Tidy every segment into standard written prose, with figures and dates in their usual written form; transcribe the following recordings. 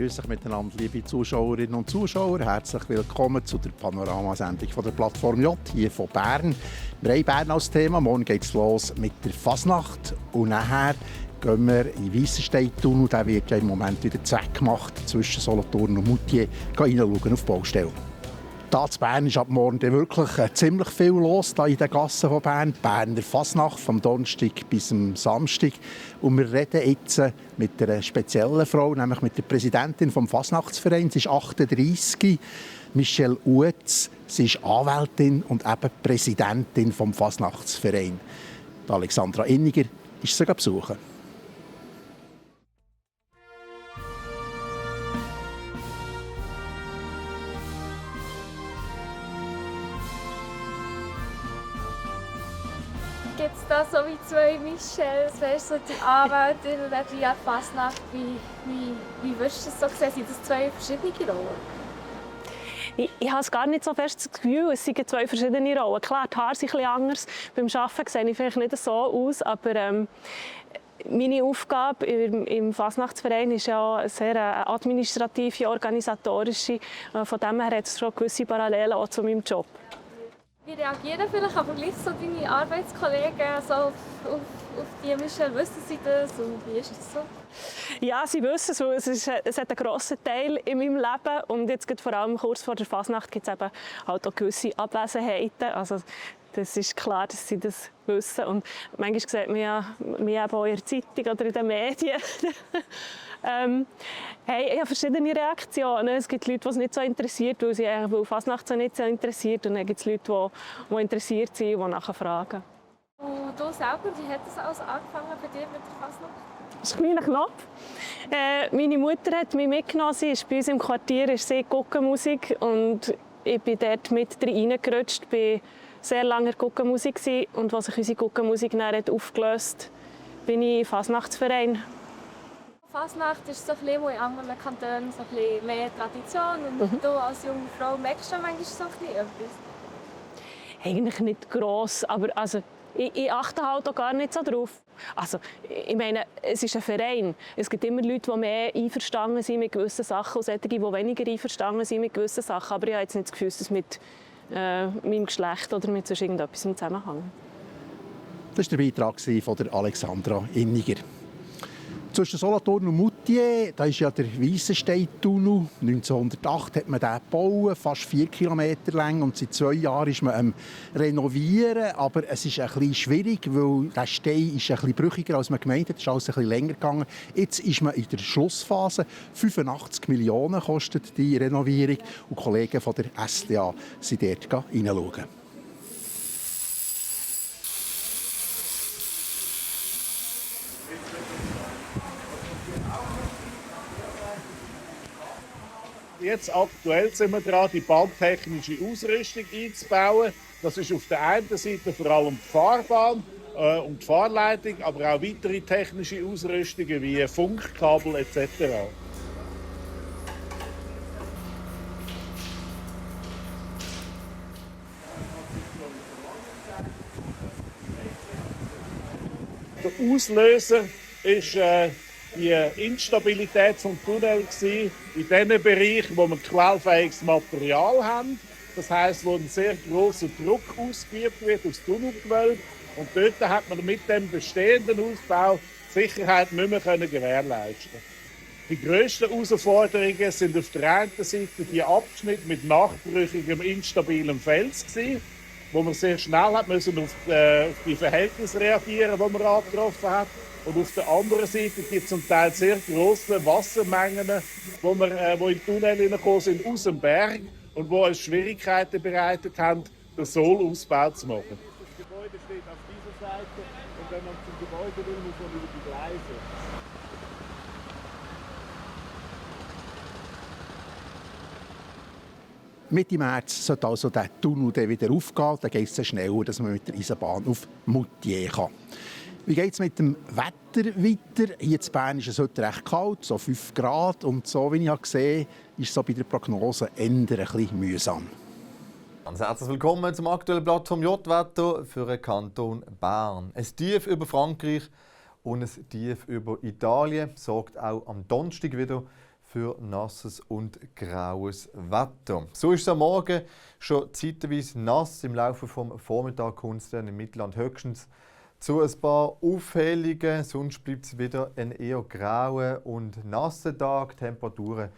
Grüß euch miteinander, liebe Zuschauerinnen und Zuschauer. Herzlich willkommen zu der Panoramasendung von der Plattform J hier von Bern. Wir haben Bern als Thema. Morgen geht es los mit der Fasnacht. Und nachher gehen wir in den Weissenstein-Tunnel. Der wird ja im Moment wieder zweckgemacht zwischen Solothurn und Moutier. Reinschauen auf die Baustelle. Hier in Bern ist ab morgen wirklich ziemlich viel los hier in den Gassen von Bern. Berner Fasnacht vom Donnerstag bis zum Samstag. Und wir reden jetzt mit einer speziellen Frau, nämlich mit der Präsidentin des Fasnachtsvereins. Sie ist 38, Michelle Uetz. Sie ist Anwältin und eben Präsidentin des Fasnachtsvereins. Alexandra Inniger ist sie besuchen. Gibt es da so wie zwei Michelles, weißt du, so die Anwältin und dann die Fasnacht? Wie würdest du das so sehen? Sind das zwei verschiedene Rollen? Ich habe gar nicht so fest das Gefühl, es seien zwei verschiedene Rollen. Klar, die Haare sind etwas anders. Beim Arbeiten sehe ich vielleicht nicht so aus, aber meine Aufgabe im Fasnachtsverein ist ja eine sehr administrative, organisatorische. Von dem her hat es schon gewisse Parallelen auch zu meinem Job. Wie reagieren vielleicht aber gleich so deine Arbeitskollegen so auf die Michelle? Wissen sie das und wie ist das so? Ja, sie wissen es. Es hat einen grossen Teil in meinem Leben und jetzt vor allem kurz vor der Fasnacht gibt es eben halt auch gewisse Abwesenheiten. Also das ist klar, dass sie das wissen und manchmal sieht man ja mich eben auch in der Zeitung oder in den Medien. Hey, ich habe verschiedene Reaktionen. Es gibt Leute, die es nicht so interessiert, weil Fasnacht so nicht so interessiert. Und dann gibt es Leute, die interessiert sind und nachher fragen. Und du selber, wie hat das alles angefangen bei dir mit der Fasnacht? Das ist ein kleiner Knopf. Meine Mutter hat mich mitgenommen. Sie ist bei uns im Quartier ist sie Guckenmusik und ich bin dort mit reingerutscht. Ich war sehr lange Guckenmusik und als sich unsere Guckenmusik dann aufgelöst hat, bin ich im Fasnachtsverein. Fasnacht ist so ein bisschen in anderen Kantonen so ein bisschen mehr Tradition und du als junge Frau merkst du manchmal so ein bisschen etwas? Eigentlich nicht gross, aber also, ich achte halt auch gar nicht so drauf. Also, ich meine, es ist ein Verein. Es gibt immer Leute, die mehr einverstanden sind mit gewissen Sachen und solche, die weniger einverstanden sind mit gewissen Sachen. Aber ich habe jetzt nicht das Gefühl, dass es mit meinem Geschlecht oder mit sonst irgendetwas im Zusammenhang. Das war der Beitrag von der Alexandra Inniger. Zwischen Solothurn und Moutier, da ist ja der Weissenstein-Tunnel. 1908 hat man den gebaut, fast 4 Kilometer lang. Und seit 2 Jahren ist man am Renovieren. Aber es ist ein bisschen schwierig, weil der Stein ist ein bisschen brüchiger, als man gemeint hat. Es ist alles ein bisschen länger gegangen. Jetzt ist man in der Schlussphase. 85 Millionen kostet die Renovierung. Und Kollegen von der SDA sind dort hineinschauen. Jetzt aktuell sind wir dran, die bahntechnische Ausrüstung einzubauen. Das ist auf der einen Seite vor allem die Fahrbahn und die Fahrleitung, aber auch weitere technische Ausrüstungen wie Funkkabel etc. Der Auslöser ist die Instabilität des Tunnels in den Bereichen, wo wir quellfähiges Material haben. Das heisst, wo ein sehr grosser Druck ausgeübt wird aufs Tunnelgewölbe. Und dort hat man mit dem bestehenden Ausbau die Sicherheit nicht mehr gewährleisten. Die grössten Herausforderungen sind auf der einen Seite die Abschnitte mit nachbrüchigem, instabilem Fels gewesen, wo man sehr schnell auf die Verhältnisse reagieren, die man angetroffen hat. Und auf der anderen Seite gibt es zum Teil sehr grosse Wassermengen, die in den Tunnel hineingekommen sind aus dem Berg und die uns Schwierigkeiten bereitet haben, den Sohlausbau zu machen. Das Gebäude steht auf dieser Seite und wenn man zum Gebäude will, muss man über die Gleise. Mitte März sollte also der Tunnel wieder aufgehen. Dann geht es schneller, dass man mit der Eisenbahn auf Moutier kann. Wie geht es mit dem Wetter weiter? Hier in Bern ist es heute recht kalt, so 5 Grad. Und so wie ich gesehen habe, ist es so bei der Prognose eher ein bisschen mühsam. Ganz herzlich willkommen zum aktuellen Plattform J-Wetter für den Kanton Bern. Ein Tief über Frankreich und ein Tief über Italien sorgt auch am Donnerstag wieder für nasses und graues Wetter. So ist es am Morgen schon zeitweise nass. Im Laufe des Vormittags kommt es dann im Mittelland höchstens zu ein paar Aufhellungen. Sonst bleibt es wieder ein eher grauer und nasser Tag. Die Temperaturen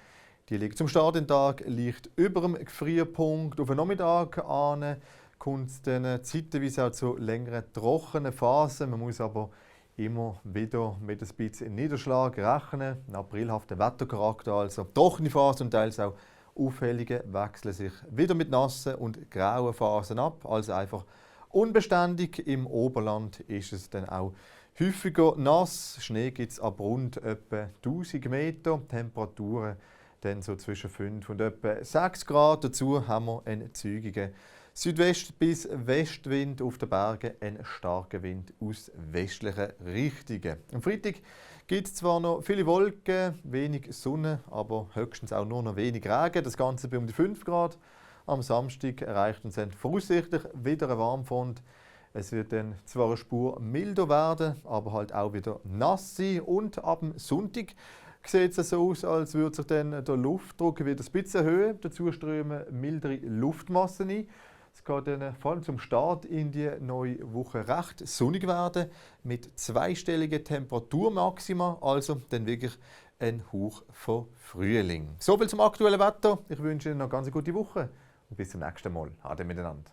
die liegen zum Start den Tag leicht über dem Gefrierpunkt. Auf den Nachmittag an kommt es dann zeitweise auch zu längeren trockenen Phasen. Man muss aber immer wieder mit ein bisschen Niederschlag rechnen. Ein aprilhafter Wettercharakter, also trockene Phasen und teils auch Aufhellungen wechseln sich wieder mit nassen und grauen Phasen ab. Also einfach unbeständig. Im Oberland ist es dann auch häufiger nass. Schnee gibt es ab rund etwa 1000 Meter. Temperaturen dann so zwischen 5 und etwa 6 Grad. Dazu haben wir einen zügigen Südwest- bis Westwind, auf den Bergen einen starken Wind aus westlichen Richtungen. Am Freitag gibt es zwar noch viele Wolken, wenig Sonne, aber höchstens auch nur noch wenig Regen. Das Ganze bei um die 5 Grad. Am Samstag erreicht uns dann voraussichtlich wieder ein Warmfront. Es wird dann zwar eine Spur milder werden, aber halt auch wieder nass sein. Und ab dem Sonntag sieht es so aus, als würde sich dann der Luftdruck wieder ein bisschen erhöhen. Dazu strömen mildere Luftmassen ein. Es geht dann vor allem zum Start in die neue Woche recht sonnig werden, mit zweistelligen Temperaturmaxima, also dann wirklich ein Hauch von Frühling. Soviel zum aktuellen Wetter. Ich wünsche Ihnen noch eine ganz gute Woche und bis zum nächsten Mal. Ade miteinander.